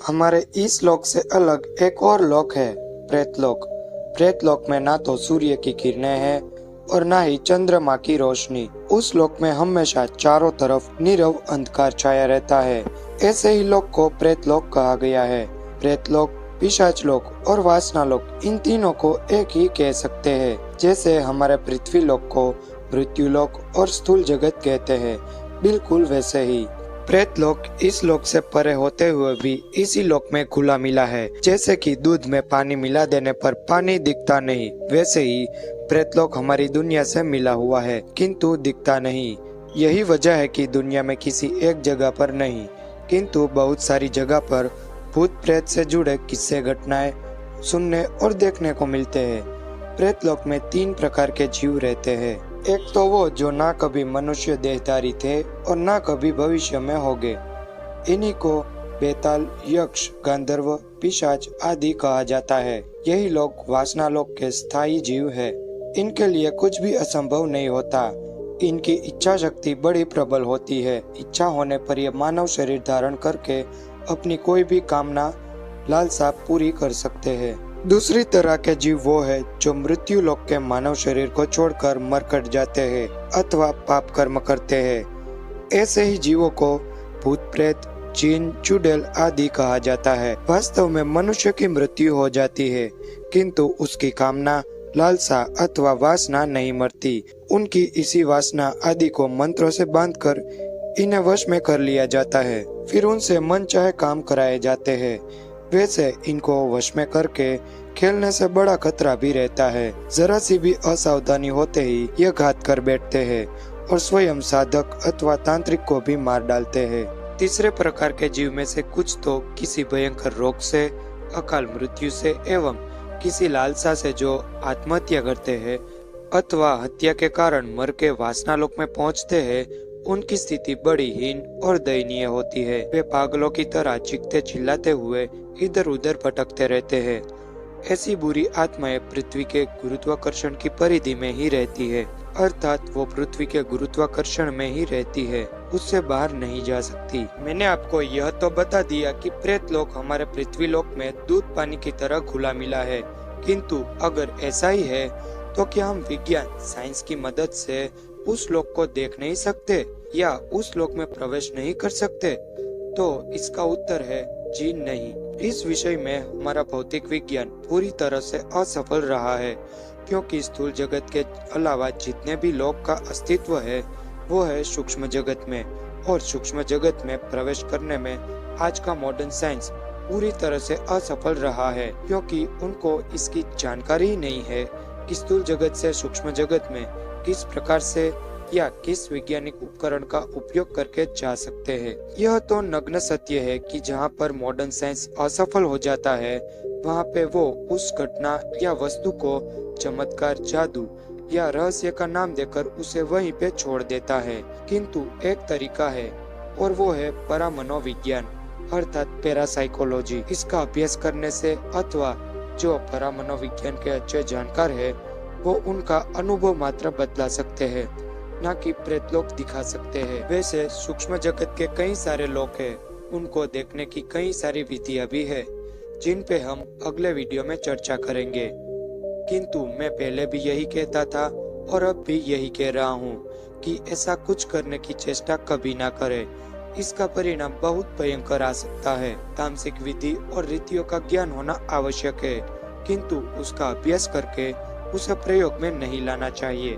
हमारे इस लोक से अलग एक और लोक है, प्रेतलोक। प्रेतलोक में ना तो सूर्य की किरणें हैं और ना ही चंद्रमा की रोशनी। उस लोक में हमेशा चारों तरफ नीरव अंधकार छाया रहता है। ऐसे ही लोक को प्रेतलोक कहा गया है। प्रेतलोक, पिशाच लोक और वासना लोक, इन तीनों को एक ही कह सकते हैं। जैसे हमारे पृथ्वी लोक को मृत्यु लोक और स्थूल जगत कहते हैं, बिल्कुल वैसे ही प्रेतलोक इस लोक से परे होते हुए भी इसी लोक में घुला मिला है। जैसे कि दूध में पानी मिला देने पर पानी दिखता नहीं, वैसे ही प्रेतलोक हमारी दुनिया से मिला हुआ है किंतु दिखता नहीं। यही वजह है कि दुनिया में किसी एक जगह पर नहीं किंतु बहुत सारी जगह पर भूत प्रेत से जुड़े किस्से घटनाएं सुनने और देखने को मिलते हैं। प्रेतलोक में 3 प्रकार के जीव रहते हैं। एक तो वो जो ना कभी मनुष्य देहधारी थे और ना कभी भविष्य में होंगे। इन्हीं को बेताल, यक्ष, गंधर्व, पिशाच आदि कहा जाता है। यही लोग वासना लोक के स्थायी जीव है। इनके लिए कुछ भी असंभव नहीं होता। इनकी इच्छा शक्ति बड़ी प्रबल होती है। इच्छा होने पर ये मानव शरीर धारण करके अपनी कोई भी कामना, लालसा पूरी कर सकते हैं। दूसरी तरह के जीव वो है जो मृत्यु लोक के मानव शरीर को छोड़कर मरकट जाते हैं अथवा पाप कर्म करते हैं। ऐसे ही जीवों को भूत प्रेत, जिन, चुड़ैल आदि कहा जाता है। वास्तव में मनुष्य की मृत्यु हो जाती है किंतु उसकी कामना, लालसा अथवा वासना नहीं मरती। उनकी इसी वासना आदि को मंत्रों से बांधकर इन्हें वश में कर लिया जाता है। फिर उनसे मन चाहे काम कराए जाते हैं। वैसे इनको वश में करके खेलने से बड़ा खतरा भी रहता है। जरा सी भी असावधानी होते ही ये घात कर बैठते हैं और स्वयं साधक अथवा तांत्रिक को भी मार डालते हैं। तीसरे प्रकार के जीव में से कुछ तो किसी भयंकर रोग से, अकाल मृत्यु से एवं किसी लालसा से जो आत्महत्या करते हैं अथवा हत्या के कारण मर के वासना लोक में पहुंचते हैं, उनकी स्थिति बड़ी हीन और दयनीय होती है। वे पागलों की तरह चीखते चिल्लाते हुए इधर उधर भटकते रहते हैं। ऐसी बुरी आत्माएं पृथ्वी के गुरुत्वाकर्षण की परिधि में ही रहती है, अर्थात वो पृथ्वी के गुरुत्वाकर्षण में ही रहती है, उससे बाहर नहीं जा सकती। मैंने आपको यह तो बता दिया कि प्रेतलोक हमारे पृथ्वी लोक में दूध पानी की तरह घुला मिला है, किंतु अगर ऐसा ही है तो क्या हम विज्ञान, साइंस की मदद से उस लोक को देख नहीं सकते या उस लोक में प्रवेश नहीं कर सकते? तो इसका उत्तर है जी नहीं। इस विषय में हमारा भौतिक विज्ञान पूरी तरह से असफल रहा है, क्योंकि स्थूल जगत के अलावा जितने भी लोक का अस्तित्व है वो है सूक्ष्म जगत में, और सूक्ष्म जगत में प्रवेश करने में आज का मॉडर्न साइंस पूरी तरह से असफल रहा है, क्योंकि उनको इसकी जानकारी ही नहीं है कि स्थूल जगत से सूक्ष्म जगत में किस प्रकार से या किस वैज्ञानिक उपकरण का उपयोग करके जा सकते हैं। यह तो नग्न सत्य है कि जहाँ पर मॉडर्न साइंस असफल हो जाता है वहाँ पे वो उस घटना या वस्तु को चमत्कार, जादू या रहस्य का नाम देकर उसे वहीं पे छोड़ देता है। किंतु एक तरीका है और वो है परामनोविज्ञान अर्थात पैरासाइकोलॉजी। इसका अभ्यास करने से अथवा जो परामनोविज्ञान के अच्छे जानकार है वो उनका अनुभव मात्र बदला सकते हैं, ना कि प्रेतलोक दिखा सकते हैं। वैसे सूक्ष्म जगत के कई सारे लोक हैं, उनको देखने की कई सारी विधियां भी है जिन पे हम अगले वीडियो में चर्चा करेंगे। किंतु मैं पहले भी यही कहता था और अब भी यही कह रहा हूँ कि ऐसा कुछ करने की चेष्टा कभी ना करें। इसका परिणाम बहुत भयंकर आ सकता है। तामसिक विधि और रीतियों का ज्ञान होना आवश्यक है, किंतु उसका अभ्यास करके उसे प्रयोग में नहीं लाना चाहिए।